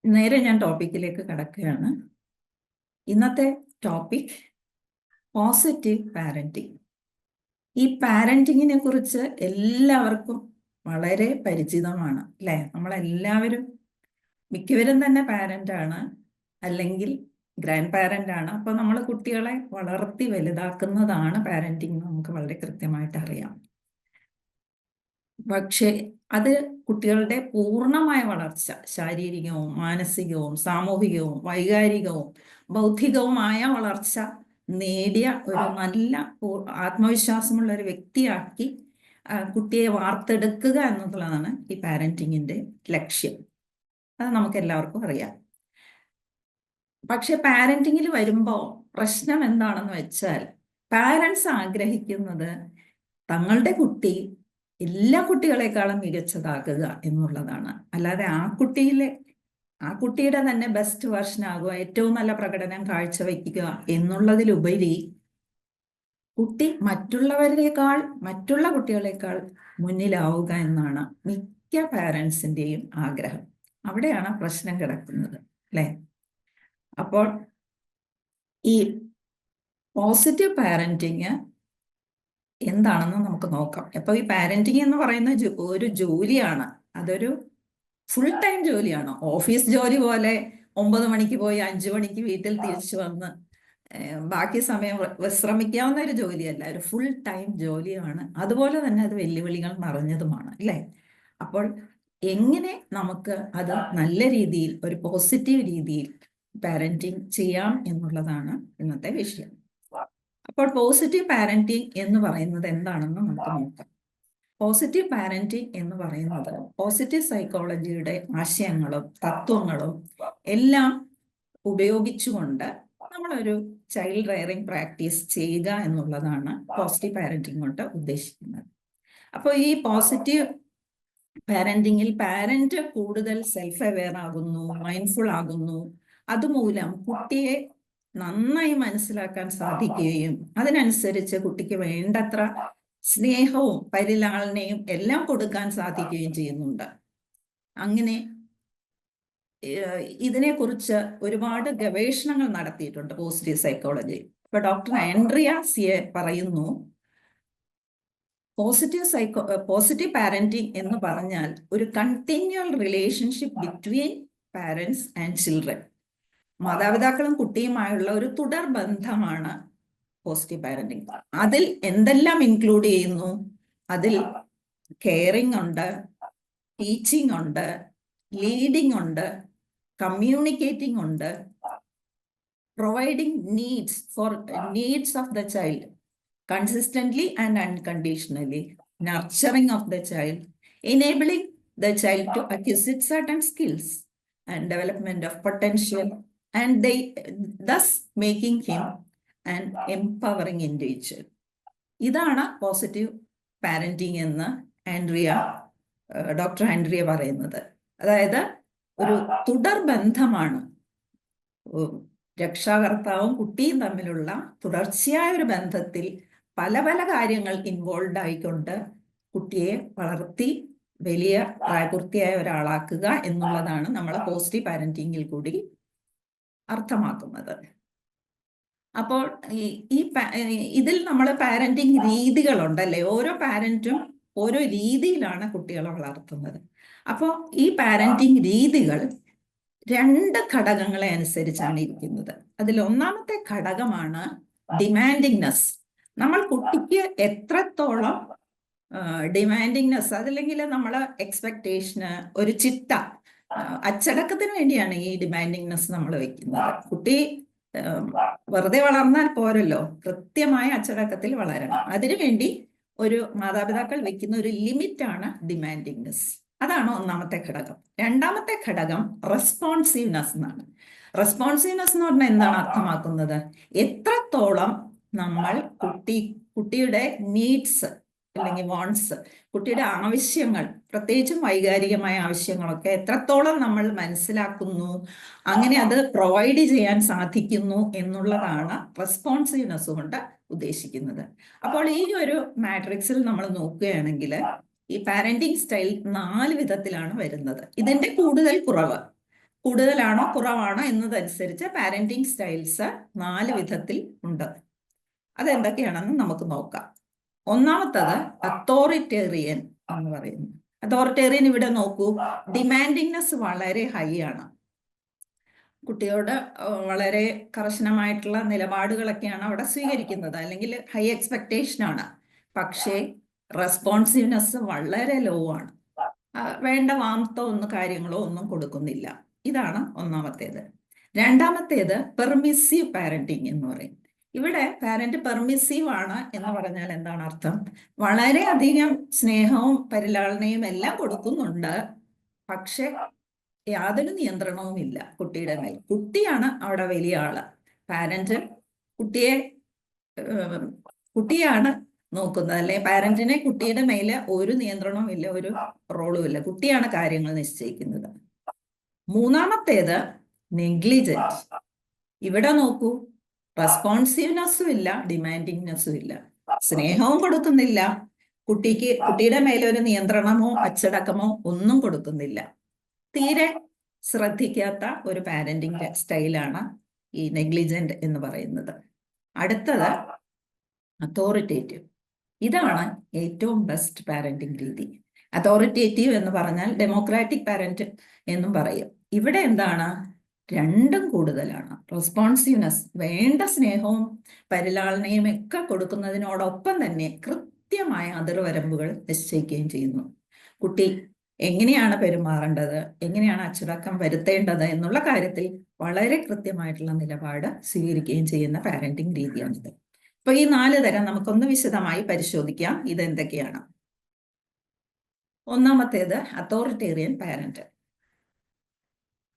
നേരെ ഞാൻ ടോപ്പിക്കിലേക്ക് കടക്കുകയാണ്. ഇന്നത്തെ ടോപ്പിക് പോസിറ്റീവ് പാരന്റിങ്. ഈ പാരന്റിങ്ങിനെ കുറിച്ച് എല്ലാവർക്കും വളരെ പരിചിതമാണ് അല്ലേ? നമ്മളെല്ലാവരും മിക്കവരും തന്നെ പാരന്റാണ്, അല്ലെങ്കിൽ ഗ്രാൻഡ് പാരന്റ് ആണ്. അപ്പൊ നമ്മൾ കുട്ടികളെ വളർത്തി വലുതാക്കുന്നതാണ് പാരന്റിങ്, നമുക്ക് വളരെ കൃത്യമായിട്ട് അറിയാം. പക്ഷേ അത് കുട്ടികളുടെ പൂർണ്ണമായ വളർച്ച, ശാരീരികവും മാനസികവും സാമൂഹികവും വൈകാരികവും ബൗദ്ധികവുമായ വളർച്ച നേടിയ ഒരു നല്ല ആത്മവിശ്വാസമുള്ള ഒരു വ്യക്തിയാക്കി കുട്ടിയെ വാർത്തെടുക്കുക എന്നുള്ളതാണ് ഈ പാരന്റിങ്ങിന്റെ ലക്ഷ്യം. അത് നമുക്ക് എല്ലാവർക്കും അറിയാം. പക്ഷെ പാരന്റിങ്ങിൽ വരുമ്പോൾ പ്രശ്നം എന്താണെന്ന് വെച്ചാൽ, പാരന്റ്സ് ആഗ്രഹിക്കുന്നത് തങ്ങളുടെ കുട്ടി എല്ലാ കുട്ടികളെക്കാളും മികച്ചതാക്കുക എന്നുള്ളതാണ്. അല്ലാതെ ആ കുട്ടിയുടെ തന്നെ ബെസ്റ്റ് വേർഷൻ ആകുക, ഏറ്റവും നല്ല പ്രകടനം കാഴ്ചവെക്കുക എന്നുള്ളതിലുപരി കുട്ടി മറ്റുള്ള കുട്ടികളെക്കാൾ മുന്നിലാവുക എന്നാണ് മിക്ക പാരന്റ്സിന്റെയും ആഗ്രഹം. അവിടെയാണ് പ്രശ്നം കിടക്കുന്നത് അല്ലേ? അപ്പോൾ ഈ പോസിറ്റീവ് പാരന്റിങ് എന്താണെന്ന് നമുക്ക് നോക്കാം. അപ്പൊ ഈ പാരന്റിങ് എന്ന് പറയുന്ന ഒരു ജോലിയാണ്. അതൊരു ഫുൾ ടൈം ജോലിയാണ്. ഓഫീസ് ജോലി പോലെ 9 മണിക്ക് പോയി 5 മണിക്ക് വീട്ടിൽ തിരിച്ചു വന്ന് ബാക്കി സമയം വിശ്രമിക്കാവുന്ന ഒരു ജോലിയല്ല, ഒരു ഫുൾ ടൈം ജോലിയാണ്. അതുപോലെ തന്നെ അത് വെല്ലുവിളികൾ നിറഞ്ഞതുമാണ് അല്ലേ? അപ്പോൾ എങ്ങനെ നമുക്ക് അത് നല്ല രീതിയിൽ, ഒരു പോസിറ്റീവ് രീതിയിൽ പാരന്റിങ് ചെയ്യാം എന്നുള്ളതാണ് ഇന്നത്തെ വിഷയം. അപ്പോൾ പോസിറ്റീവ് പാരന്റിങ് എന്ന് പറയുന്നത് എന്താണെന്ന് നമുക്ക് നോക്കാം. പോസിറ്റീവ് പാരന്റിങ് എന്ന് പറയുന്നത് പോസിറ്റീവ് സൈക്കോളജിയുടെ ആശയങ്ങളും തത്വങ്ങളും എല്ലാം ഉപയോഗിച്ചുകൊണ്ട് നമ്മളൊരു ചൈൽഡ് റെയറിംഗ് പ്രാക്ടീസ് ചെയ്യുക എന്നുള്ളതാണ് പോസിറ്റീവ് പാരന്റിങ് കൊണ്ട് ഉദ്ദേശിക്കുന്നത്. അപ്പോൾ ഈ പോസിറ്റീവ് പാരന്റിങ്ങിൽ പാരന്റ് കൂടുതൽ സെൽഫ് അവെയർ ആകുന്നു, മൈൻഡ്ഫുൾ ആകുന്നു. അതുമൂലം കുട്ടിയെ നന്നായി മനസ്സിലാക്കാൻ സാധിക്കുകയും അതിനനുസരിച്ച് കുട്ടിക്ക് വേണ്ടത്ര സ്നേഹവും പരിലാളനയും എല്ലാം കൊടുക്കാൻ സാധിക്കുകയും ചെയ്യുന്നുണ്ട്. അങ്ങനെ ഇതിനെക്കുറിച്ച് ഒരുപാട് ഗവേഷണങ്ങൾ നടത്തിയിട്ടുണ്ട് പോസിറ്റീവ് സൈക്കോളജി. ഇപ്പൊ ഡോക്ടർ ആൻഡ്രിയ സിയെ പറയുന്നു, പോസിറ്റീവ് പാരന്റിങ് എന്ന് പറഞ്ഞാൽ ഒരു continual relationship between parents and children. മാതാപിതാക്കളും കുട്ടിയുമായുള്ള ഒരു തുടർ ബന്ധമാണ് പോസിറ്റീവ് പാരന്റിങ്. അതിൽ എന്തെല്ലാം ഇൻക്ലൂഡ് ചെയ്യുന്നു? അതിൽ കെയറിംഗ് ഉണ്ട്, ടീച്ചിങ് ഉണ്ട്, ലീഡിംഗ് ഉണ്ട്, കമ്മ്യൂണിക്കേറ്റിംഗ് ഉണ്ട്, providing needs of the child consistently and unconditionally, nurturing of the child, enabling the child to acquire certain skills and development of potential, and thus making him an empowering individual. ഇതാണ് positive parenting എന്ന് doctor Andrea പറയുന്നത്. അതായത് ഒരു തുടർ ബന്ധമാണ് രക്ഷാകർത്താവും കുട്ടിയും തമ്മിലുള്ള തുടർച്ചയായ ഒരു ബന്ധത്തിൽ പല പല കാര്യങ്ങൾ ഇൻവോൾവ് ആയിക്കൊണ്ട് കുട്ടിയെ വളർത്തി വലിയ പ്രായപൂർത്തിയായ ഒരാളാക്കുക എന്നുള്ളതാണ് നമ്മൾ പോസിറ്റീവ് പാരന്റിങ്ങിൽ കൂടി അർത്ഥമാക്കുന്നത്. അപ്പോൾ ഇതിൽ നമ്മൾ പാരന്റിങ് രീതികളുണ്ടല്ലേ? ഓരോ പാരന്റും ഓരോ രീതിയിലാണ് കുട്ടികളെ വളർത്തുന്നത്. അപ്പോൾ ഈ പാരന്റിങ് രീതികൾ 2 ഘടകങ്ങളെ അനുസരിച്ചാണ് ഇരിക്കുന്നത്. അതിൽ ഒന്നാമത്തെ ഘടകമാണ് ഡിമാൻഡിങ്നെസ്. നമ്മൾ കുട്ടിക്ക് എത്രത്തോളം ഡിമാൻഡിങ്നെസ്, അതല്ലെങ്കിൽ നമ്മൾ എക്സ്പെക്ടേഷന് ഒരു ചിട്ട, അച്ചടക്കത്തിന് വേണ്ടിയാണ് ഈ ഡിമാൻഡിങ്നെസ് നമ്മൾ വെക്കുന്നത്. കുട്ടി വെറുതെ വളർന്നാൽ പോരല്ലോ, കൃത്യമായ അച്ചടക്കത്തിൽ വളരണം. അതിനുവേണ്ടി ഒരു മാതാപിതാക്കൾ വെക്കുന്ന ഒരു ലിമിറ്റാണ് ഡിമാൻഡിങ്നെസ്. അതാണ് ഒന്നാമത്തെ ഘടകം. രണ്ടാമത്തെ ഘടകം റെസ്പോൺസീവ്നെസ് എന്നാണ്. റെസ്പോൺസീവ്നെസ് എന്ന് പറഞ്ഞാൽ എന്താണ് അർത്ഥമാക്കുന്നത്? എത്രത്തോളം നമ്മൾ കുട്ടിയുടെ നീഡ്സ് അല്ലെങ്കിൽ വാണ്ട്സ്, കുട്ടിയുടെ ആവശ്യങ്ങൾ, പ്രത്യേകിച്ചും വൈകാരികമായ ആവശ്യങ്ങളൊക്കെ എത്രത്തോളം നമ്മൾ മനസ്സിലാക്കുന്നു, അങ്ങനെ അത് പ്രൊവൈഡ് ചെയ്യാൻ സാധിക്കുന്നു എന്നുള്ളതാണ് റെസ്പോൺസീവ്നെസ് കൊണ്ട് ഉദ്ദേശിക്കുന്നത്. അപ്പോൾ ഈ ഒരു മാട്രിക്സിൽ നമ്മൾ നോക്കുകയാണെങ്കിൽ ഈ പാരന്റിങ് സ്റ്റൈൽ 4 വിധത്തിലാണ് വരുന്നത്. ഇതിന്റെ കൂടുതൽ കുറവ് കൂടുതലാണോ കുറവാണോ എന്നതനുസരിച്ച് പാരന്റിങ് സ്റ്റൈൽസ് 4 വിധത്തിൽ ഉണ്ട്. അതെന്തൊക്കെയാണെന്ന് നമുക്ക് നോക്കാം. ഒന്നാമത്തത് അതോറിറ്റേറിയൻ എന്ന് പറയുന്നു. അതോറിറ്റേറിയൻ ഇവിടെ നോക്കൂ, ഡിമാൻഡിങ്നെസ് വളരെ ഹൈ ആണ്. കുട്ടിയോട് വളരെ കർശനമായിട്ടുള്ള നിലപാടുകളൊക്കെയാണ് അവിടെ സ്വീകരിക്കുന്നത്, അല്ലെങ്കിൽ ഹൈ എക്സ്പെക്ടേഷൻ ആണ്. പക്ഷേ റെസ്പോൺസീവ്നെസ് വളരെ ലോ ആണ്. വേണ്ട വാംത്തോ ഒന്നും കാര്യങ്ങളോ ഒന്നും കൊടുക്കുന്നില്ല. ഇതാണ് ഒന്നാമത്തേത്. രണ്ടാമത്തേത് പെർമിസീവ് പാരന്റിങ് എന്ന് പറയും. ഇവിടെ പാരന്റ് പെർമിസീവ് ആണ് എന്ന് പറഞ്ഞാൽ എന്താണ് അർത്ഥം? വളരെയധികം സ്നേഹവും പരിലാളനയും എല്ലാം കൊടുക്കുന്നുണ്ട്, പക്ഷെ യാതൊരു നിയന്ത്രണവും ഇല്ല കുട്ടിയുടെ മേൽ. കുട്ടിയാണ് അവിടെ വലിയ ആള്. പാരന്റ് കുട്ടിയാണ് നോക്കുന്നത്, അല്ലെ പാരന്റിനെ കുട്ടിയുടെ മേലെ ഒരു നിയന്ത്രണവും ഇല്ല, ഒരു റോളും ഇല്ല. കുട്ടിയാണ് കാര്യങ്ങൾ നിശ്ചയിക്കുന്നത്. മൂന്നാമത്തേത് നെഗ്ലിജന്റ്. ഇവിടെ നോക്കൂ, റെസ്പോൺസീവ്നെസ്സും ഇല്ല, ഡിമാൻഡിങ്നെസ്സും ഇല്ല. സ്നേഹവും കൊടുക്കുന്നില്ല, കുട്ടിയുടെ മേലെ ഒരു നിയന്ത്രണമോ അച്ചടക്കമോ ഒന്നും കൊടുക്കുന്നില്ല. തീരെ ശ്രദ്ധിക്കാത്ത ഒരു പാരന്റിങ് സ്റ്റൈലാണ് ഈ നെഗ്ലിജന്റ് എന്ന് പറയുന്നത്. അടുത്തത് അതോറിറ്റേറ്റീവ്. ഇതാണ് ഏറ്റവും ബെസ്റ്റ് പാരന്റിങ് രീതി. അതോറിറ്റേറ്റീവ് എന്ന് പറഞ്ഞാൽ ഡെമോക്രാറ്റിക് പാരന്റ് എന്നും പറയും. ഇവിടെ എന്താണ്? രണ്ടും കൂടുതലാണ്. റെസ്പോൺസീവ്നെസ്, വേണ്ട സ്നേഹവും പരിലാളനയും ഒക്കെ കൊടുക്കുന്നതിനോടൊപ്പം തന്നെ കൃത്യമായ അതിർവരമ്പുകൾ നിശ്ചയിക്കുകയും ചെയ്യുന്നു. കുട്ടി എങ്ങനെയാണ് പെരുമാറേണ്ടത്, എങ്ങനെയാണ് അച്ചടക്കം വരുത്തേണ്ടത് എന്നുള്ള കാര്യത്തിൽ വളരെ കൃത്യമായിട്ടുള്ള നിലപാട് സ്വീകരിക്കുകയും ചെയ്യുന്ന പാരന്റിങ് രീതിയാണിത്. അപ്പൊ ഈ 4 തരം നമുക്കൊന്ന് വിശദമായി പരിശോധിക്കാം. ഇതെന്തൊക്കെയാണ്? ഒന്നാമത്തേത് അതോറിറ്റേറിയൻ പാരന്റ്.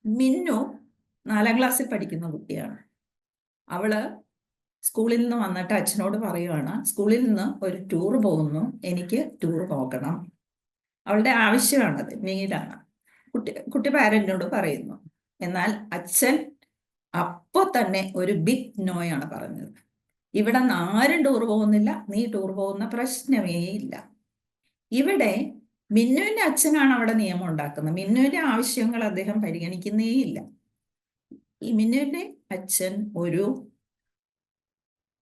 മിന്നു 4ാം ക്ലാസ്സിൽ പഠിക്കുന്ന കുട്ടിയാണ്. അവള് സ്കൂളിൽ നിന്ന് വന്നിട്ട് അച്ഛനോട് പറയുവാണ്, സ്കൂളിൽ നിന്ന് ഒരു ടൂർ പോകുന്നു, എനിക്ക് ടൂർ പോകണം. അവളുടെ ആവശ്യമാണത്, നീഡാണ്. കുട്ടി പാരന്റിനോട് പറയുന്നു. എന്നാൽ അച്ഛൻ അപ്പോ തന്നെ ഒരു ബിഗ് നോയാണ് പറഞ്ഞത്. ഇവിടെ ആരും ടൂർ പോകുന്നില്ല, നീ ടൂർ പോകുന്ന പ്രശ്നമേ ഇല്ല. ഇവിടെ മിന്നുവിന്റെ അച്ഛനാണ് അവിടെ നിയമം ഉണ്ടാക്കുന്നത്. മിന്നുവിന്റെ ആവശ്യങ്ങൾ അദ്ദേഹം പരിഗണിക്കുന്നേ ഇല്ല. ഈ മിന്നുവിന്റെ അച്ഛൻ ഒരു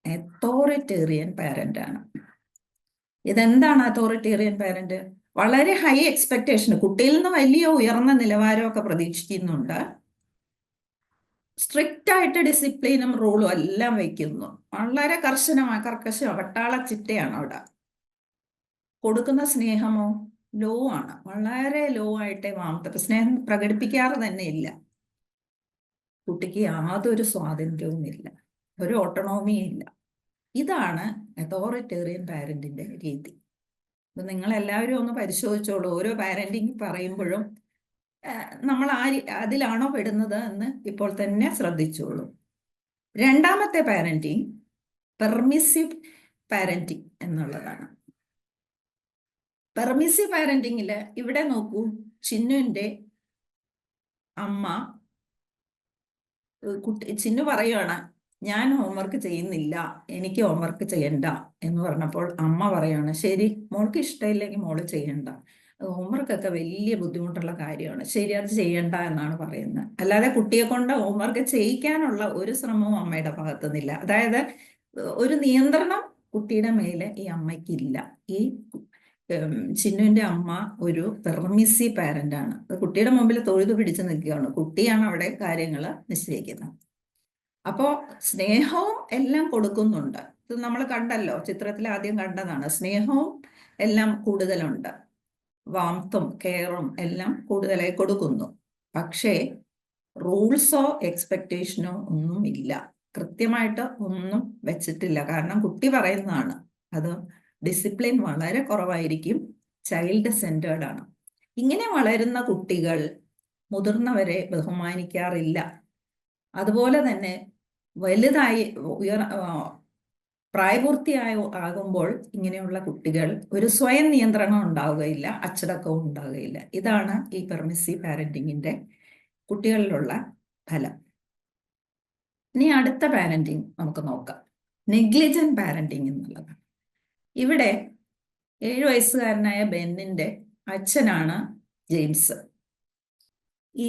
അതോറിറ്റേറിയൻ പാരന്റ് ആണ്. ഇതെന്താണ് അതോറിറ്റേറിയൻ പാരന്റ്? വളരെ ഹൈ എക്സ്പെക്ടേഷൻ, കുട്ടിയിൽ നിന്ന് വലിയ ഉയർന്ന നിലവാരമൊക്കെ പ്രതീക്ഷിക്കുന്നുണ്ട്. സ്ട്രിക്റ്റ് ആയിട്ട് ഡിസിപ്ലിനും റൂളും എല്ലാം വയ്ക്കുന്നു. വളരെ കർക്കശ പട്ടാള ചിട്ടയാണ് അവിടെ. കൊടുക്കുന്ന സ്നേഹമോ ലോ ആണ്, വളരെ ലോ ആയിട്ടേ സ്നേഹം പ്രകടിപ്പിക്കാറ് തന്നെ ഇല്ല. കുട്ടിക്ക് യാതൊരു സ്വാതന്ത്ര്യവും ഇല്ല, ഒരു ഓട്ടോണോമിയും ഇല്ല. ഇതാണ് അതോറിറ്റേറിയൻ പാരന്റിന്റെ രീതി. അപ്പൊ നിങ്ങൾ എല്ലാവരും ഒന്ന് പരിശോധിച്ചോളൂ. ഓരോ പാരന്റിങ് പറയുമ്പോഴും നമ്മൾ അതിലാണോ പെടുന്നത് എന്ന് ഇപ്പോൾ തന്നെ ശ്രദ്ധിച്ചോളൂ. രണ്ടാമത്തെ പാരന്റിങ് പെർമിസീവ് പാരന്റിങ് എന്നുള്ളതാണ്. പെർമിസീവ് പാരന്റിങ്ങില് ഇവിടെ നോക്കൂ, ചിന്നുവിന്റെ അമ്മ ചിന്നു പറയുകയാണ്, ഞാൻ ഹോംവർക്ക് ചെയ്യുന്നില്ല, എനിക്ക് ഹോംവർക്ക് ചെയ്യണ്ട എന്ന് പറഞ്ഞപ്പോൾ അമ്മ പറയാണ്, ശരി, മോൾക്ക് ഇഷ്ടമില്ലെങ്കിൽ മോള് ചെയ്യണ്ട, ഹോംവർക്കൊക്കെ വലിയ ബുദ്ധിമുട്ടുള്ള കാര്യമാണ്, ശരി, അത് ചെയ്യണ്ട എന്നാണ് പറയുന്നത്. അല്ലാതെ കുട്ടിയെ കൊണ്ട് ഹോംവർക്ക് ചെയ്യിക്കാനുള്ള ഒരു ശ്രമവും അമ്മയുടെ ഭാഗത്തുനിന്നില്ല. അതായത് ഒരു നിയന്ത്രണം കുട്ടിയുടെ മേലെ ഈ അമ്മയ്ക്കില്ല. ഈ ചിന്നുവിന്റെ അമ്മ ഒരു പെർമിസീവ് പാരന്റ് ആണ്. കുട്ടിയുടെ മുമ്പിൽ തൊഴുതു പിടിച്ചു നിൽക്കുകയാണ്. കുട്ടിയാണ് അവിടെ കാര്യങ്ങൾ നിശ്ചയിക്കുന്നത്. അപ്പോ സ്നേഹവും എല്ലാം കൊടുക്കുന്നുണ്ട്. ഇത് നമ്മൾ കണ്ടല്ലോ, ചിത്രത്തിൽ ആദ്യം കണ്ടതാണ്. സ്നേഹവും എല്ലാം കൂടുതലുണ്ട്, വാംത്തും കെയറും എല്ലാം കൂടുതലായി കൊടുക്കുന്നു. പക്ഷേ റൂൾസോ എക്സ്പെക്ടേഷനോ ഒന്നും ഇല്ല, കൃത്യമായിട്ട് ഒന്നും വെച്ചിട്ടില്ല. കാരണം കുട്ടി പറയുന്നതാണ്. അത് ഡിസിപ്ലിൻ വളരെ കുറവായിരിക്കും, ചൈൽഡ് സെന്റേർഡ് ആണ്. ഇങ്ങനെ വളരുന്ന കുട്ടികൾ മുതിർന്നവരെ ബഹുമാനിക്കാറില്ല. അതുപോലെ തന്നെ വലുതായി ആകുമ്പോൾ ഇങ്ങനെയുള്ള കുട്ടികൾ ഒരു സ്വയം നിയന്ത്രണം ഉണ്ടാവുകയില്ല, അച്ചടക്കവും ഉണ്ടാവുകയില്ല. ഇതാണ് ഈ പെർമിസീവ് പാരന്റിങ്ങിന്റെ കുട്ടികളിലുള്ള ഫലം. ഇനി അടുത്ത പാരന്റിങ് നമുക്ക് നോക്കാം, നെഗ്ലിജന്റ് പാരന്റിങ് എന്നുള്ളത്. ഇവിടെ 7 വയസ്സുകാരനായ ബെന്നിന്റെ അച്ഛനാണ് ജെയിംസ്. ഈ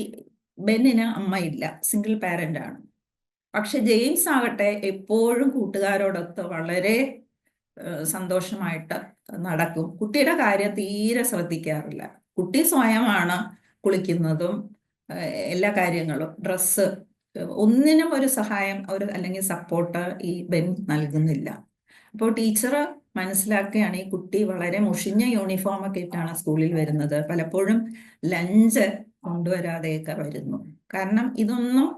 ബെന്നിന് അമ്മയില്ല, സിംഗിൾ പാരന്റ് ആണ്. പക്ഷെ ജെയിംസ് ആകട്ടെ എപ്പോഴും കൂട്ടുകാരോടൊത്ത് വളരെ സന്തോഷമായിട്ട് നടക്കും. കുട്ടിയുടെ കാര്യം തീരെ ശ്രദ്ധിക്കാറില്ല. കുട്ടി സ്വയമാണ് കുളിക്കുന്നതും എല്ലാ കാര്യങ്ങളും, ഡ്രസ്സ്, ഒന്നിനും ഒരു സഹായം അല്ലെങ്കിൽ സപ്പോർട്ട് ഈ ബെൻ നൽകുന്നില്ല. അപ്പോൾ ടീച്ചർ മനസ്സിലാക്കുകയാണ് ഈ കുട്ടി വളരെ മുഷിഞ്ഞ യൂണിഫോം ഒക്കെ ഇട്ടാണ് സ്കൂളിൽ വരുന്നത്, പലപ്പോഴും ലഞ്ച് കൊണ്ടുവരാതെയൊക്കെ വരുന്നു. കാരണം ഇതൊന്നും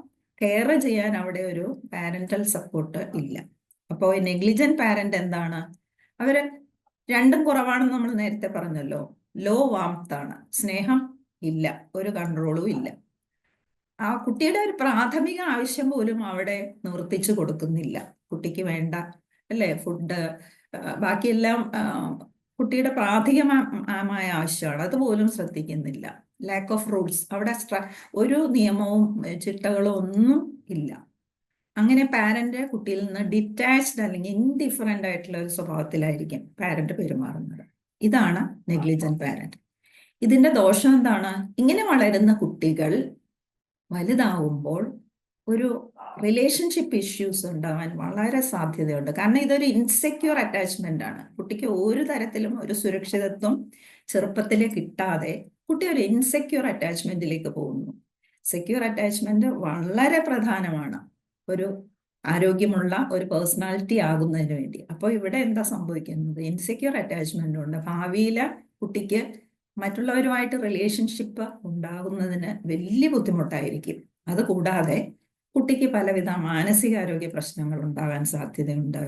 കെയർ ചെയ്യാൻ അവിടെ ഒരു പാരന്റൽ സപ്പോർട്ട് ഇല്ല. അപ്പോൾ നെഗ്ലിജന്റ് പാരന്റ് എന്താണ്? അവര് രണ്ടും കുറവാണെന്ന് നമ്മൾ നേരത്തെ പറഞ്ഞല്ലോ. ലോ വാംത്ത് ആണ്, സ്നേഹം ഇല്ല, ഒരു കൺട്രോളും ഇല്ല. ആ കുട്ടിയുടെ ഒരു പ്രാഥമിക ആവശ്യം പോലും അവിടെ നിവർത്തിച്ചു കൊടുക്കുന്നില്ല. കുട്ടിക്ക് വേണ്ട അല്ലേ ഫുഡ്, ബാക്കിയെല്ലാം കുട്ടിയുടെ പ്രാഥമികമായ ആവശ്യമാണ്, അതുപോലും ശ്രദ്ധിക്കുന്നില്ല. ലാക്ക് ഓഫ് റൂൾസ്, അവിടെ ഒരു നിയമവും ചിട്ടകളും ഒന്നും ഇല്ല. അങ്ങനെ പാരന്റ് കുട്ടിയിൽ നിന്ന് ഡിറ്റാച്ച്ഡ് അല്ലെങ്കിൽ ഇൻഡിഫറൻ്റ് ആയിട്ടുള്ള ഒരു സ്വഭാവത്തിലായിരിക്കും പാരന്റ് പെരുമാറുന്നത്. ഇതാണ് നെഗ്ലിജന്റ് പാരന്റ്. ഇതിന്റെ ദോഷം എന്താണ്? ഇങ്ങനെ വളരുന്ന കുട്ടികൾ വലുതാവുമ്പോൾ ഒരു റിലേഷൻഷിപ്പ് ഇഷ്യൂസ് ഉണ്ടാവാൻ വളരെ സാധ്യതയുണ്ട്. കാരണം ഇതൊരു ഇൻസെക്യൂർ അറ്റാച്ച്മെന്റ് ആണ്. കുട്ടിക്ക് ഒരു തരത്തിലും ഒരു സുരക്ഷിതത്വം ചെറുപ്പത്തിൽ കിട്ടാതെ കുട്ടി ഒരു ഇൻസെക്യൂർ അറ്റാച്ച്മെന്റിലേക്ക് പോകുന്നു. സെക്യൂർ അറ്റാച്ച്മെന്റ് വളരെ പ്രധാനമാണ് ഒരു ആരോഗ്യമുള്ള ഒരു പേഴ്സണാലിറ്റി ആകുന്നതിന് വേണ്ടി. അപ്പോൾ ഇവിടെ എന്താ സംഭവിക്കുന്നത്? ഇൻസെക്യൂർ അറ്റാച്ച്മെന്റ് ഉണ്ട്. ഭാവിയിലെ കുട്ടിക്ക് മറ്റുള്ളവരുമായിട്ട് റിലേഷൻഷിപ്പ് ഉണ്ടാകുന്നതിന് വലിയ ബുദ്ധിമുട്ടായിരിക്കും. അതുകൂടാതെ കുട്ടിക്ക് പലവിധ മാനസികാരോഗ്യ പ്രശ്നങ്ങൾ ഉണ്ടാകാൻ സാധ്യതയുണ്ട്.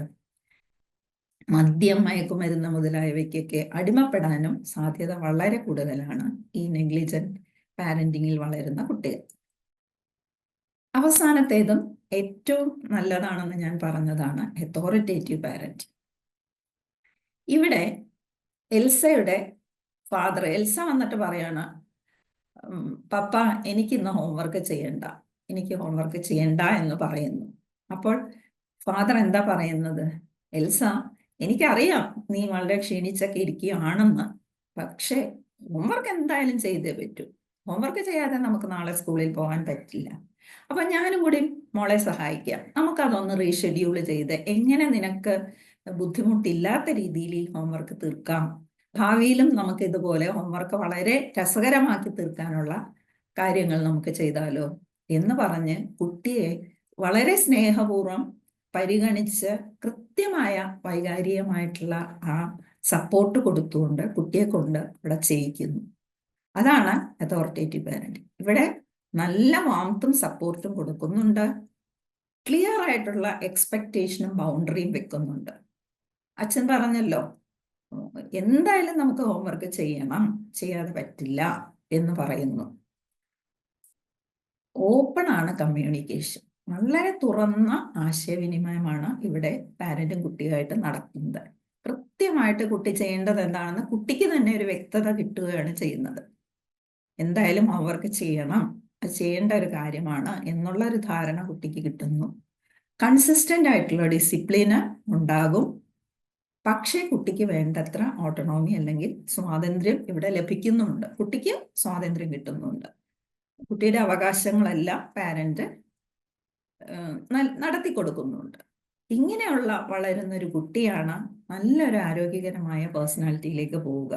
മദ്യം, മയക്കുമരുന്ന് മുതലായവയ്ക്കൊക്കെ അടിമപ്പെടാനും സാധ്യത വളരെ കൂടുതലാണ് ഈ നെഗ്ലിജന്റ് പാരന്റിങ്ങിൽ വളരുന്ന കുട്ടികൾ. അവസാനത്തേതും ഏറ്റവും നല്ലതാണെന്ന് ഞാൻ പറഞ്ഞതാണ് അതോറിറ്റേറ്റീവ് പാരന്റ്. ഇവിടെ എൽസയുടെ ഫാദർ, എൽസ വന്നിട്ട് പറയാണ്, പപ്പ എനിക്കിന്ന് ഹോംവർക്ക് ചെയ്യണ്ട, എനിക്ക് ഹോംവർക്ക് ചെയ്യണ്ട എന്ന് പറയുന്നു. അപ്പോൾ ഫാദർ എന്താ പറയുന്നത്? എൽസ, എനിക്കറിയാം നീ വളരെ ക്ഷീണിച്ചൊക്കെ ഇരിക്കുകയാണെന്ന്, പക്ഷേ ഹോംവർക്ക് എന്തായാലും ചെയ്തേ പറ്റൂ. ഹോംവർക്ക് ചെയ്യാതെ നമുക്ക് നാളെ സ്കൂളിൽ പോകാൻ പറ്റില്ല. അപ്പൊ ഞാനും കൂടി മോളെ സഹായിക്കാം, നമുക്കതൊന്ന് റീഷെഡ്യൂൾ ചെയ്ത് എങ്ങനെ നിനക്ക് ബുദ്ധിമുട്ടില്ലാത്ത രീതിയിൽ ഈ ഹോംവർക്ക് തീർക്കാം, ഭാവിയിലും നമുക്ക് ഇതുപോലെ ഹോംവർക്ക് വളരെ രസകരമാക്കി തീർക്കാനുള്ള കാര്യങ്ങൾ നമുക്ക് ചെയ്താലോ എന്ന് പറഞ്ഞ് കുട്ടിയെ വളരെ സ്നേഹപൂർവ്വം പരിഗണിച്ച് കൃത്യമായ വൈകാരികമായിട്ടുള്ള ആ സപ്പോർട്ട് കൊടുത്തുകൊണ്ട് കുട്ടിയെ കൊണ്ട് ഇവിടെ ചെയ്യിക്കുന്നു. അതാണ് അതോറിറ്റേറ്റീവ് പാരന്റ്. ഇവിടെ നല്ല വാംത്തും സപ്പോർട്ടും കൊടുക്കുന്നുണ്ട്, ക്ലിയർ ആയിട്ടുള്ള എക്സ്പെക്ടേഷനും ബൗണ്ടറിയും വെക്കുന്നുണ്ട്. അച്ഛൻ പറഞ്ഞല്ലോ, എന്തായാലും നമുക്ക് ഹോംവർക്ക് ചെയ്യണം, ചെയ്യാതെ പറ്റില്ല എന്ന് പറയുന്നു. ഓപ്പൺ ആണ് കമ്മ്യൂണിക്കേഷൻ, വളരെ തുറന്ന ആശയവിനിമയമാണ് ഇവിടെ പാരന്റും കുട്ടിയുമായിട്ട് നടക്കുന്നത്. കൃത്യമായിട്ട് കുട്ടി ചെയ്യേണ്ടത് എന്താണെന്ന് കുട്ടിക്ക് തന്നെ ഒരു വ്യക്തത കിട്ടുകയാണ് ചെയ്യുന്നത്. എന്തായാലും ഹോംവർക്ക് ചെയ്യണം, അത് ചെയ്യേണ്ട ഒരു കാര്യമാണ് എന്നുള്ള ഒരു ധാരണ കുട്ടിക്ക് കിട്ടുന്നു. കൺസിസ്റ്റന്റ് ആയിട്ടുള്ള ഡിസിപ്ലിന് ഉണ്ടാകും. പക്ഷേ കുട്ടിക്ക് വേണ്ടത്ര ഓട്ടോണോമി അല്ലെങ്കിൽ സ്വാതന്ത്ര്യം ഇവിടെ ലഭിക്കുന്നുണ്ട്. കുട്ടിക്ക് സ്വാതന്ത്ര്യം കിട്ടുന്നുണ്ട്. കുട്ടിയുടെ അവകാശങ്ങളെല്ലാം പാരന്റ് നടത്തി കൊടുക്കുന്നുണ്ട്. ഇങ്ങനെയുള്ള വളരുന്ന ഒരു കുട്ടിയാണ് നല്ലൊരു ആരോഗ്യകരമായ പേഴ്സണാലിറ്റിയിലേക്ക് പോവുക.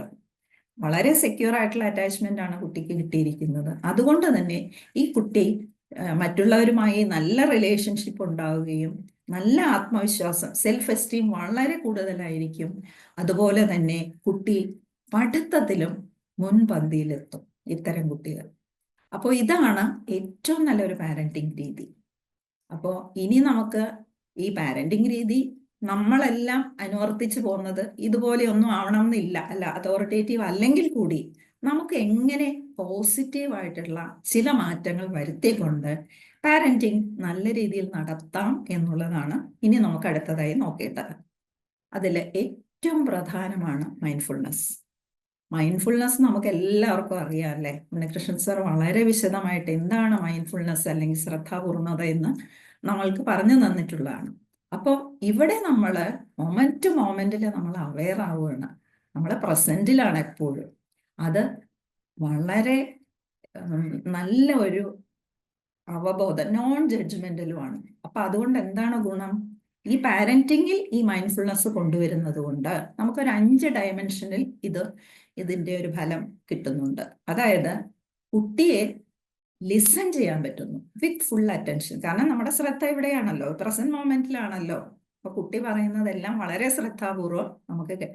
വളരെ സെക്യൂർ ആയിട്ടുള്ള അറ്റാച്ച്മെന്റ് ആണ് കുട്ടിക്ക് കിട്ടിയിരിക്കുന്നത്. അതുകൊണ്ട് തന്നെ ഈ കുട്ടി മറ്റുള്ളവരുമായി നല്ല റിലേഷൻഷിപ്പ് ഉണ്ടാവുകയും നല്ല ആത്മവിശ്വാസം, സെൽഫ് എസ്റ്റീം വളരെ കൂടുതലായിരിക്കും. അതുപോലെ തന്നെ കുട്ടി പഠിത്തത്തിലും മുൻപന്തിയിലെത്തും ഇത്തരം കുട്ടികൾ. അപ്പോൾ ഇതാണ് ഏറ്റവും നല്ലൊരു പാരന്റിങ് രീതി. അപ്പോൾ ഇനി നമുക്ക് ഈ പാരന്റിങ് രീതി നമ്മളെല്ലാം അനുവർത്തിച്ചു പോകുന്നത് ഇതുപോലെയൊന്നും ആവണമെന്നില്ല, അല്ല അതോറിറ്റേറ്റീവ് അല്ലെങ്കിൽ കൂടി നമുക്ക് എങ്ങനെ പോസിറ്റീവായിട്ടുള്ള ചില മാറ്റങ്ങൾ വരുത്തിക്കൊണ്ട് പാരന്റിങ് നല്ല രീതിയിൽ നടത്താം എന്നുള്ളതാണ് ഇനി നമുക്ക് അടുത്തതായി നോക്കേണ്ടത്. അതിൽ ഏറ്റവും പ്രധാനമാണ് മൈൻഡ്ഫുൾനെസ്. മൈൻഡ്ഫുൾനെസ് നമുക്ക് എല്ലാവർക്കും അറിയാം അല്ലേ? ഉണ്ണികൃഷ്ണൻ സർ വളരെ വിശദമായിട്ട് എന്താണ് മൈൻഡ്ഫുൾനെസ് അല്ലെങ്കിൽ ശ്രദ്ധാപൂർണത എന്ന് നമ്മൾക്ക് പറഞ്ഞു തന്നിട്ടുള്ളതാണ്. അപ്പോൾ ഇവിടെ നമ്മൾ മൊമെന്റ് ടു മൊമെന്റിൽ നമ്മൾ അവെയർ ആവുകയാണ്, നമ്മൾ പ്രസന്റിലാണ് എപ്പോഴും. അത് വളരെ നല്ല ഒരു അവബോധം, നോൺ ജഡ്ജ്മെന്റലുമാണ്. അപ്പൊ അതുകൊണ്ട് എന്താണ് ഗുണം? ഈ പാരന്റിങ്ങിൽ ഈ മൈൻഡ്ഫുൾനെസ് കൊണ്ടുവരുന്നത് കൊണ്ട് നമുക്കൊരു 5 ഡയമെൻഷനിൽ ഇതിന്റെ ഒരു ഫലം കിട്ടുന്നുണ്ട്. അതായത് കുട്ടിയെ ലിസൺ ചെയ്യാൻ പറ്റുന്നു വിത്ത് ഫുൾ അറ്റൻഷൻ. കാരണം നമ്മുടെ ശ്രദ്ധ ഇവിടെയാണല്ലോ, പ്രസന്റ് മൊമെന്റിലാണല്ലോ. അപ്പൊ കുട്ടി പറയുന്നതെല്ലാം വളരെ ശ്രദ്ധാപൂർവം നമുക്ക്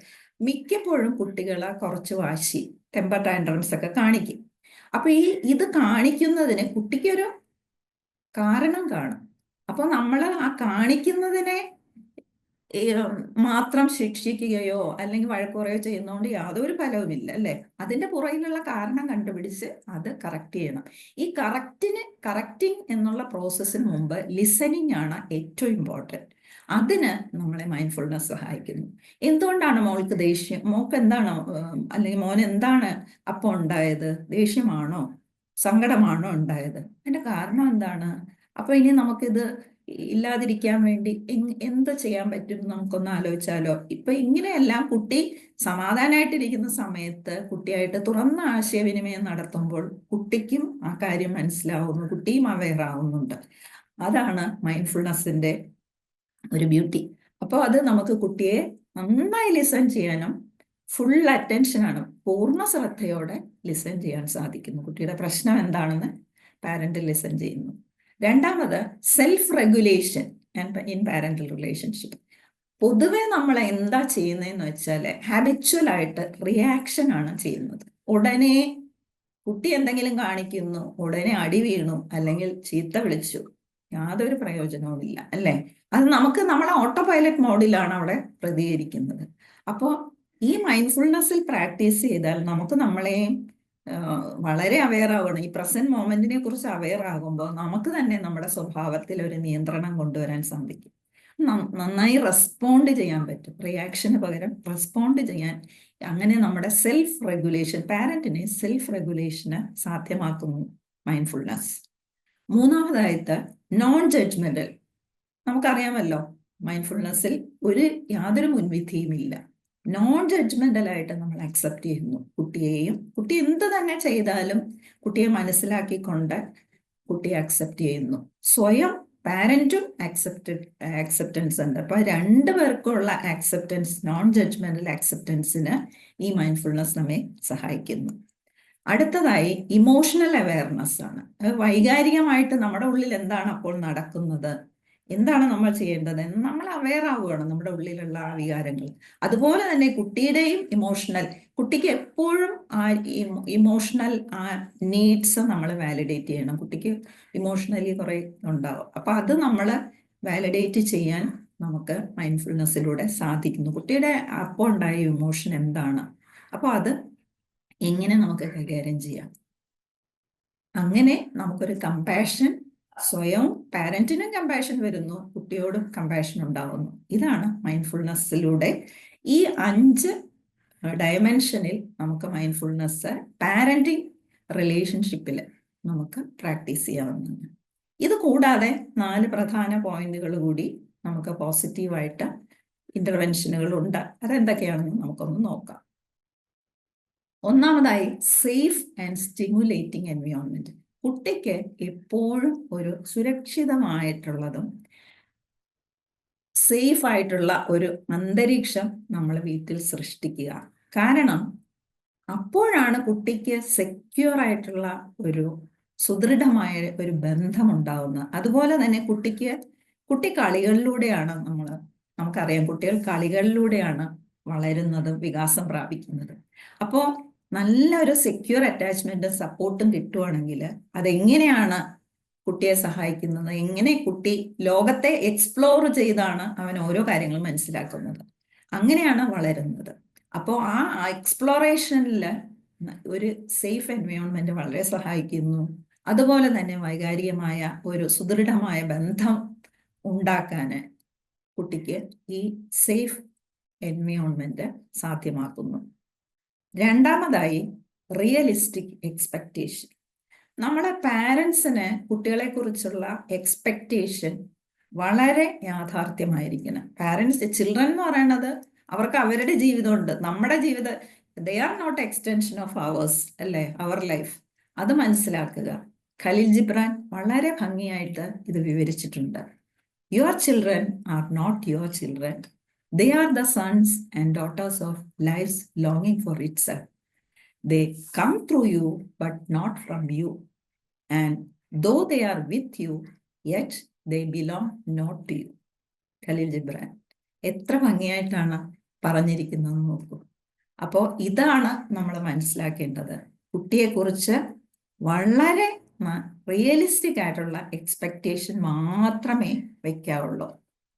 മിക്കപ്പോഴും കുട്ടികളെ കുറച്ച് വാശി, ടെമ്പർ ടാൻഡ്രംസ് ഒക്കെ കാണിക്കും. അപ്പൊ ഇത് കാണിക്കുന്നതിന് കുട്ടിക്കൊരു കാരണം കാണും. അപ്പൊ നമ്മൾ ആ കാണിക്കുന്നതിനെ മാത്രം ശിക്ഷിക്കുകയോ അല്ലെങ്കിൽ വഴക്കുറയോ ചെയ്യുന്നതുകൊണ്ട് യാതൊരു ഫലവുമില്ല, അല്ലെ? അതിന്റെ പുറകിലുള്ള കാരണം കണ്ടുപിടിച്ച് അത് കറക്റ്റ് ചെയ്യണം. ഈ കറക്റ്റിംഗ് എന്നുള്ള പ്രോസസ്സിന് മുമ്പ് ലിസണിങ് ആണ് ഏറ്റവും ഇമ്പോർട്ടൻറ്റ്. അതിന് നമ്മളെ മൈൻഡ്ഫുൾനെസ് സഹായിക്കുന്നു. എന്തുകൊണ്ടാണ് മോൾക്ക് എന്താണ് അല്ലെങ്കിൽ മോൻ എന്താണ് അപ്പോൾ ഉണ്ടായത്? ദേഷ്യമാണോ സങ്കടമാണോ ഉണ്ടായത്? അതിന്റെ കാരണം എന്താണ്? അപ്പൊ ഇനി നമുക്കിത് ഇല്ലാതിരിക്കാൻ വേണ്ടി എന്ത് ചെയ്യാൻ പറ്റും നമുക്കൊന്ന് ആലോചിച്ചാലോ? ഇപ്പൊ ഇങ്ങനെയെല്ലാം കുട്ടി സമാധാനമായിട്ടിരിക്കുന്ന സമയത്ത് കുട്ടിയായിട്ട് തുറന്ന ആശയവിനിമയം നടത്തുമ്പോൾ കുട്ടിക്കും ആ കാര്യം മനസ്സിലാവുന്നു, കുട്ടിയും അവെയർ ആവുന്നുണ്ട്. അതാണ് മൈൻഡ്ഫുൾനെസ്സിന്റെ ഒരു ബ്യൂട്ടി. അപ്പോൾ അത് നമുക്ക് കുട്ടിയെ നന്നായി ലിസൺ ചെയ്യാനും ഫുൾ അറ്റൻഷനാണ്, പൂർണ്ണ ശ്രദ്ധയോടെ ലിസൺ ചെയ്യാൻ സാധിക്കുന്നു. കുട്ടിയുടെ പ്രശ്നം എന്താണെന്ന് പാരന്റ് ലിസൺ ചെയ്യുന്നു. രണ്ടാമത് self regulation in parental relationship. പൊതുവെ നമ്മൾ എന്താ ചെയ്യുന്നതെന്ന് വെച്ചാൽ ഹാബിച്വൽ ആയിട്ട് റിയാക്ഷൻ ആണ് ചെയ്യുന്നത്. ഉടനെ കുട്ടി എന്തെങ്കിലും കാണിക്കുന്നു, ഉടനെ അടി വീണു അല്ലെങ്കിൽ ചീത്ത വിളിച്ചു, യാതൊരു പ്രയോജനവുമില്ല, അല്ലേ? അത് നമ്മളെ ഓട്ടോ പൈലറ്റ് മോഡിലാണ് അവിടെ പ്രതികരിക്കുന്നത്. അപ്പോൾ ഈ മൈൻഡ്ഫുൾനെസ്സിൽ പ്രാക്ടീസ് ചെയ്താൽ നമുക്ക് നമ്മളെയും വളരെ അവെയർ ആവണം. ഈ പ്രസന്റ് മൊമെന്റിനെ കുറിച്ച് അവെയർ ആകുമ്പോൾ നമുക്ക് തന്നെ നമ്മുടെ സ്വഭാവത്തിൽ ഒരു നിയന്ത്രണം കൊണ്ടുവരാൻ സാധിക്കും. നന്നായി റെസ്പോണ്ട് ചെയ്യാൻ പറ്റും, റിയാക്ഷന് പകരം റെസ്പോണ്ട് ചെയ്യാൻ. അങ്ങനെ നമ്മുടെ സെൽഫ് റെഗുലേഷൻ, പാരന്റിനെ സെൽഫ് റെഗുലേഷന് സാധ്യമാക്കുന്നു മൈൻഡ്ഫുൾനെസ്. മൂന്നാമതായിട്ട് നോൺ ജഡ്ജ്മെന്റൽ. നമുക്കറിയാമല്ലോ മൈൻഡ്ഫുൾനെസ്സിൽ യാതൊരു മുൻവിധിയുമില്ല. നോൺ ജഡ്ജ്മെന്റൽ ആയിട്ട് നമ്മൾ അക്സെപ്റ്റ് ചെയ്യുന്നു കുട്ടിയെയും. കുട്ടി എന്ത് തന്നെ ചെയ്താലും കുട്ടിയെ മനസ്സിലാക്കിക്കൊണ്ട് കുട്ടിയെ അക്സെപ്റ്റ് ചെയ്യുന്നു. സ്വയം പാരന്റും അക്സെപ്റ്റൻസ് ഉണ്ട്. അപ്പൊ രണ്ടുപേർക്കുള്ള അക്സെപ്റ്റൻസ്, നോൺ ജഡ്ജ്മെന്റൽ അക്സെപ്റ്റൻസിന് ഈ മൈൻഡ്ഫുൾനെസ് നമ്മെ സഹായിക്കുന്നു. അടുത്തതായി ഇമോഷണൽ അവെയർനെസ് ആണ്. വൈകാരികമായിട്ട് നമ്മുടെ ഉള്ളിൽ എന്താണ് അപ്പോൾ നടക്കുന്നത്, എന്താണ് നമ്മൾ ചെയ്യേണ്ടത് എന്ന് നമ്മൾ അവെയർ ആവുകയാണ് നമ്മുടെ ഉള്ളിലുള്ള ആ വികാരങ്ങൾ. അതുപോലെ തന്നെ കുട്ടിയുടെയും കുട്ടിക്ക് എപ്പോഴും ആ ഇമോഷണൽ ആ നീഡ്സ് നമ്മൾ വാലിഡേറ്റ് ചെയ്യണം. കുട്ടിക്ക് ഇമോഷണലി കുറെ ഉണ്ടാവും. അപ്പൊ അത് നമ്മൾ വാലിഡേറ്റ് ചെയ്യാൻ നമുക്ക് മൈൻഡ്ഫുൾനെസ്സിലൂടെ സാധിക്കുന്നു. കുട്ടിയുടെ അപ്പോൾ ഉണ്ടായ ഇമോഷൻ എന്താണ്, അപ്പോൾ അത് എങ്ങനെ നമുക്ക് കൈകാര്യം ചെയ്യാം. അങ്ങനെ നമുക്കൊരു കമ്പാഷൻ, സ്വയം പാരന്റിനും കമ്പാഷൻ വരുന്നു, കുട്ടിയോടും കമ്പാഷൻ ഉണ്ടാവുന്നു. ഇതാണ് മൈൻഡ്ഫുൾനെസ്സിലൂടെ ഈ 5 ഡയമെൻഷനിൽ നമുക്ക് മൈൻഡ്ഫുൾനെസ് പാരന്റിങ് റിലേഷൻഷിപ്പിൽ നമുക്ക് പ്രാക്ടീസ് ചെയ്യാവുന്നതാണ്. ഇത് കൂടാതെ 4 പ്രധാന പോയിന്റുകൾ കൂടി നമുക്ക് പോസിറ്റീവായിട്ട് ഇന്റർവെൻഷനുകൾ ഉണ്ട്. അതെന്തൊക്കെയാണെന്ന് നമുക്കൊന്ന് നോക്കാം. ഒന്നാമതായി സേഫ് ആൻഡ് സ്റ്റിമുലേറ്റിംഗ് എൻവയോൺമെന്റ്. കുട്ടിക്ക് എപ്പോഴും ഒരു സുരക്ഷിതമായിട്ടുള്ളതും സേഫ് ആയിട്ടുള്ള ഒരു അന്തരീക്ഷം നമ്മൾ വീട്ടിൽ സൃഷ്ടിക്കുക. കാരണം അപ്പോഴാണ് കുട്ടിക്ക് സെക്യൂർ ആയിട്ടുള്ള ഒരു സുദൃഢമായ ഒരു ബന്ധം ഉണ്ടാവുന്നത്. അതുപോലെ തന്നെ കുട്ടി കളികളിലൂടെയാണ് നമുക്കറിയാം കുട്ടികൾ കളികളിലൂടെയാണ് വളരുന്നതും വികാസം പ്രാപിക്കുന്നതും. അപ്പോൾ നല്ലൊരു സെക്യൂർ അറ്റാച്ച്മെന്റും സപ്പോർട്ടും കിട്ടുവാണെങ്കിൽ അതെങ്ങനെയാണ് കുട്ടിയെ സഹായിക്കുന്നത്, എങ്ങനെ കുട്ടി ലോകത്തെ എക്സ്പ്ലോർ ചെയ്താണ് അവൻ ഓരോ കാര്യങ്ങളും മനസ്സിലാക്കുന്നത്, അങ്ങനെയാണ് വളരുന്നത്. അപ്പോൾ ആ എക്സ്പ്ലോറേഷനിൽ ഒരു സേഫ് എൻവയോൺമെന്റ് വളരെ സഹായിക്കുന്നു. അതുപോലെ തന്നെ വൈകാരികമായ ഒരു സുദൃഢമായ ബന്ധം ഉണ്ടാക്കാൻ കുട്ടിക്ക് ഈ സേഫ് എൻവയോൺമെന്റ് സാധ്യമാക്കുന്നു. രണ്ടാമതായി റിയലിസ്റ്റിക് എക്സ്പെക്ടേഷൻ. നമ്മുടെ പാരൻസിന് കുട്ടികളെ കുറിച്ചുള്ള എക്സ്പെക്ടേഷൻ വളരെ യാഥാർത്ഥ്യമായിരിക്കണം. ചിൽഡ്രൻ എന്ന് പറയുന്നത് അവർക്ക് അവരുടെ ജീവിതമുണ്ട്, നമ്മുടെ ജീവിതം, they are not extension of ours, അല്ലേ, അവർ ലൈഫ്. അത് മനസ്സിലാക്കുക. ഖലീൽ ജിബ്രാൻ വളരെ ഭംഗിയായിട്ട് ഇത് വിവരിച്ചിട്ടുണ്ട്. Your children are not your children. They are the sons and daughters of life's longing for itself. They come through you, but not from you. And though they are with you, yet they belong not to you. Khalil Gibran എത്ര ഭംഗിയായിട്ടാണ് പറഞ്ഞിരിക്കുന്നത് നോക്കൂ. അപ്പോൾ ഇതാണ് നമ്മൾ മനസ്സിലാക്കേണ്ടത്. കുട്ടിയെക്കുറിച്ച് വളരെ realistic ആയിട്ടുള്ള എക്സ്പെക്റ്റേഷൻ മാത്രമേ വയ്ക്കാവുള്ളൂ.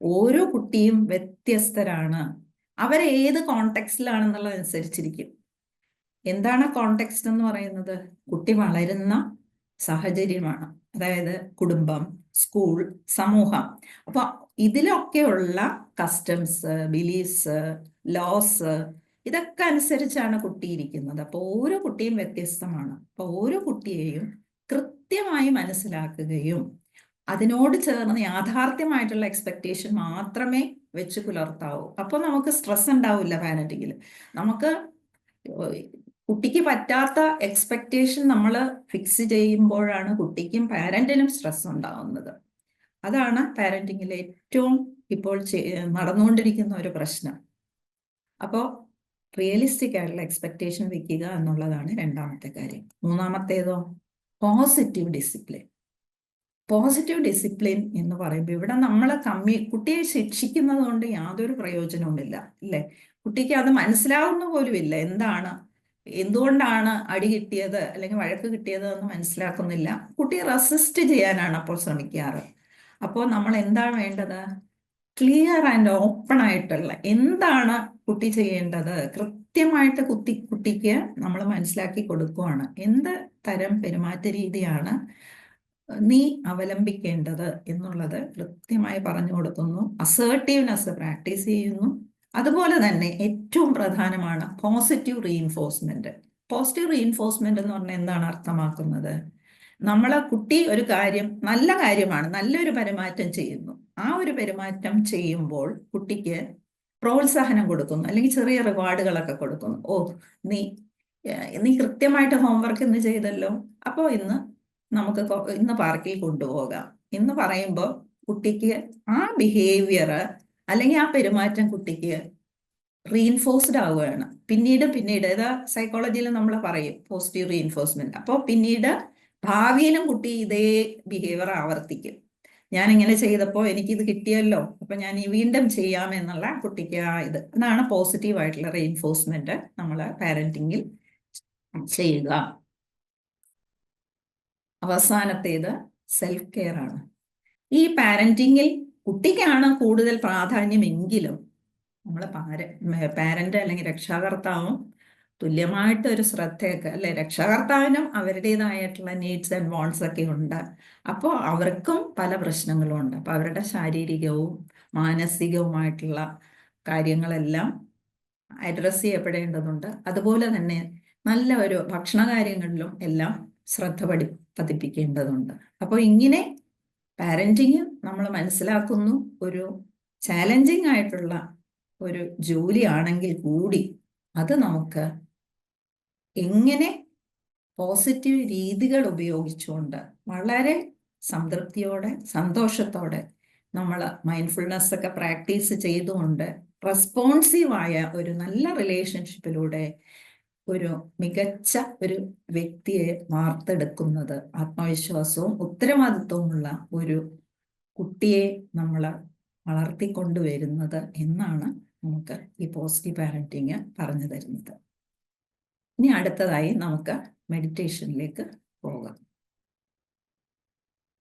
ഓരോ കുട്ടിയും വ്യത്യസ്തരാണ്. അവരെ ഏത് കോണ്ടെക്സ്റ്റിലാണെന്നുള്ളതനുസരിച്ചിരിക്കും. എന്താണ് കോണ്ടെക്സ്റ്റ് എന്ന് പറയുന്നത്? കുട്ടി വളരുന്ന സാഹചര്യമാണ്. അതായത് കുടുംബം, സ്കൂൾ, സമൂഹം. അപ്പൊ ഇതിലൊക്കെയുള്ള കസ്റ്റംസ്, ബിലീഫ്സ്, ലോസ്, ഇതൊക്കെ അനുസരിച്ചാണ് കുട്ടി ഇരിക്കുന്നത്. അപ്പോൾ ഓരോ കുട്ടിയും വ്യത്യസ്തമാണ്. അപ്പോൾ ഓരോ കുട്ടിയെയും കൃത്യമായി മനസ്സിലാക്കുകയും അതിനോട് ചേർന്ന് യാഥാർത്ഥ്യമായിട്ടുള്ള എക്സ്പെക്റ്റേഷൻ മാത്രമേ വെച്ച് പുലർത്താവൂ. അപ്പോൾ നമുക്ക് സ്ട്രെസ് ഉണ്ടാവില്ല പാരന്റിങ്ങിൽ. നമുക്ക് കുട്ടിക്ക് പറ്റാത്ത എക്സ്പെക്റ്റേഷൻ നമ്മൾ ഫിക്സ് ചെയ്യുമ്പോഴാണ് കുട്ടിക്കും പാരന്റിനും സ്ട്രെസ് ഉണ്ടാവുന്നത്. അതാണ് പാരന്റിങ്ങിൽ ഏറ്റവും ഇപ്പോൾ നടന്നുകൊണ്ടിരിക്കുന്ന ഒരു പ്രശ്നം. അപ്പോൾ റിയലിസ്റ്റിക് ആയിട്ടുള്ള എക്സ്പെക്റ്റേഷൻ വെക്കുക എന്നുള്ളതാണ് രണ്ടാമത്തെ കാര്യം. മൂന്നാമത്തേതോ പോസിറ്റീവ് ഡിസിപ്ലിൻ. പോസിറ്റീവ് ഡിസിപ്ലിൻ എന്ന് പറയുമ്പോൾ ഇവിടെ നമ്മൾ കുട്ടിയെ ശിക്ഷിക്കുന്നത് കൊണ്ട് യാതൊരു പ്രയോജനവുമില്ല, അല്ലേ? കുട്ടിക്ക് അത് മനസ്സിലാവുന്ന പോലും ഇല്ല. എന്തുകൊണ്ടാണ് അടി കിട്ടിയത് അല്ലെങ്കിൽ വഴക്ക് കിട്ടിയത് എന്ന് മനസ്സിലാക്കുന്നില്ല. കുട്ടി റെസിസ്റ്റ് ചെയ്യാനാണ് അപ്പോൾ ശ്രമിക്കാറ്. അപ്പോൾ നമ്മൾ എന്താണ് വേണ്ടത്? ക്ലിയർ ആൻഡ് ഓപ്പൺ ആയിട്ടുള്ള എന്താണ് കുട്ടി ചെയ്യേണ്ടത് കൃത്യമായിട്ട് കുട്ടിക്ക് നമ്മൾ മനസ്സിലാക്കി കൊടുക്കുവാണ്. എന്ത് തരം പെരുമാറ്റ രീതിയാണ് നീ അവലംബിക്കേണ്ടത് എന്നുള്ളത് കൃത്യമായി പറഞ്ഞു കൊടുക്കുന്നു. അസേർട്ടീവ്നെസ് പ്രാക്ടീസ് ചെയ്യുന്നു. അതുപോലെ തന്നെ ഏറ്റവും പ്രധാനമാണ് പോസിറ്റീവ് റീഇൻഫോഴ്സ്മെന്റ്. പോസിറ്റീവ് റീഇൻഫോഴ്സ്മെന്റ് എന്ന് പറഞ്ഞാൽ എന്താണ് അർത്ഥമാക്കുന്നത്? നമ്മളെ കുട്ടി ഒരു കാര്യം, നല്ല കാര്യമാണ്, നല്ലൊരു പെരുമാറ്റം ചെയ്യുന്നു. ആ ഒരു പെരുമാറ്റം ചെയ്യുമ്പോൾ കുട്ടിക്ക് പ്രോത്സാഹനം കൊടുക്കുന്നു, അല്ലെങ്കിൽ ചെറിയ റിവാർഡുകളൊക്കെ കൊടുക്കുന്നു. ഓ, നീ കൃത്യമായിട്ട് ഹോംവർക്ക് ഇന്ന് ചെയ്തല്ലോ, അപ്പോൾ ഇന്ന് പാർക്കിൽ കൊണ്ടുപോകാം എന്ന് പറയുമ്പോൾ കുട്ടിക്ക് ആ ബിഹേവിയർ അല്ലെങ്കിൽ ആ പെരുമാറ്റം കുട്ടിക്ക് റീഇൻഫോഴ്സ്ഡ് ആവുകയാണ്. പിന്നീട് ഏതാ സൈക്കോളജിയിൽ നമ്മൾ പറയും പോസിറ്റീവ് റീഇൻഫോഴ്സ്മെന്റ്. അപ്പോൾ പിന്നീട് ഭാവിയിലും കുട്ടി ഇതേ ബിഹേവിയർ ആവർത്തിക്കും. ഞാൻ ഇങ്ങനെ ചെയ്തപ്പോൾ എനിക്കിത് കിട്ടിയല്ലോ, അപ്പൊ ഞാൻ വീണ്ടും ചെയ്യാമെന്നുള്ള കുട്ടിക്ക് അതാണ് പോസിറ്റീവ് ആയിട്ടുള്ള റീഇൻഫോഴ്സ്മെന്റ് നമ്മൾ പാരന്റിങ്ങിൽ ചെയ്യുക. അവസാനത്തേത് സെൽഫ് കെയർ ആണ്. ഈ പാരന്റിങ്ങിൽ കുട്ടിക്കാണ് കൂടുതൽ പ്രാധാന്യമെങ്കിലും നമ്മൾ പാരന്റ് അല്ലെങ്കിൽ രക്ഷാകർത്താവും തുല്യമായിട്ട് ഒരു ശ്രദ്ധയൊക്കെ, അല്ലെ? രക്ഷാകർത്താവിനും അവരുടേതായിട്ടുള്ള നീഡ്സ് ആൻഡ് വാണ്ട്സ് ഒക്കെ ഉണ്ട്. അപ്പോൾ അവർക്കും പല പ്രശ്നങ്ങളും ഉണ്ട്. അപ്പോൾ അവരുടെ ശാരീരികവും മാനസികവുമായിട്ടുള്ള കാര്യങ്ങളെല്ലാം അഡ്രസ് ചെയ്യപ്പെടേണ്ടതുണ്ട്. അതുപോലെ തന്നെ നല്ല ഒരു ഭക്ഷണ കാര്യങ്ങളിലും എല്ലാം ശ്രദ്ധ പതിപ്പിക്കേണ്ടതുണ്ട്. അപ്പോൾ ഇങ്ങനെ പാരന്റിങ് നമ്മൾ മനസ്സിലാക്കുന്നു ഒരു ചാലഞ്ചിങ് ആയിട്ടുള്ള ഒരു ജോലിയാണെങ്കിൽ കൂടി അത് നമുക്ക് എങ്ങനെ പോസിറ്റീവ് രീതികൾ ഉപയോഗിച്ചുകൊണ്ട് വളരെ സംതൃപ്തിയോടെ സന്തോഷത്തോടെ നമ്മൾ മൈൻഡ്ഫുൾനെസ് ഒക്കെ പ്രാക്ടീസ് ചെയ്തുകൊണ്ട് റെസ്പോൺസീവായ ഒരു നല്ല റിലേഷൻഷിപ്പിലൂടെ ഒരു മികച്ച ഒരു വ്യക്തിയെ വാർത്തെടുക്കുന്നത്, ആത്മവിശ്വാസവും ഉത്തരവാദിത്വവുമുള്ള ഒരു കുട്ടിയെ നമ്മൾ വളർത്തിക്കൊണ്ടുവരുന്നത് എന്നാണ് നമുക്ക് ഈ പോസിറ്റീവ് പാരന്റിങ് പറഞ്ഞു തരുന്നത്. ഇനി അടുത്തതായി നമുക്ക് മെഡിറ്റേഷനിലേക്ക് പോകാം.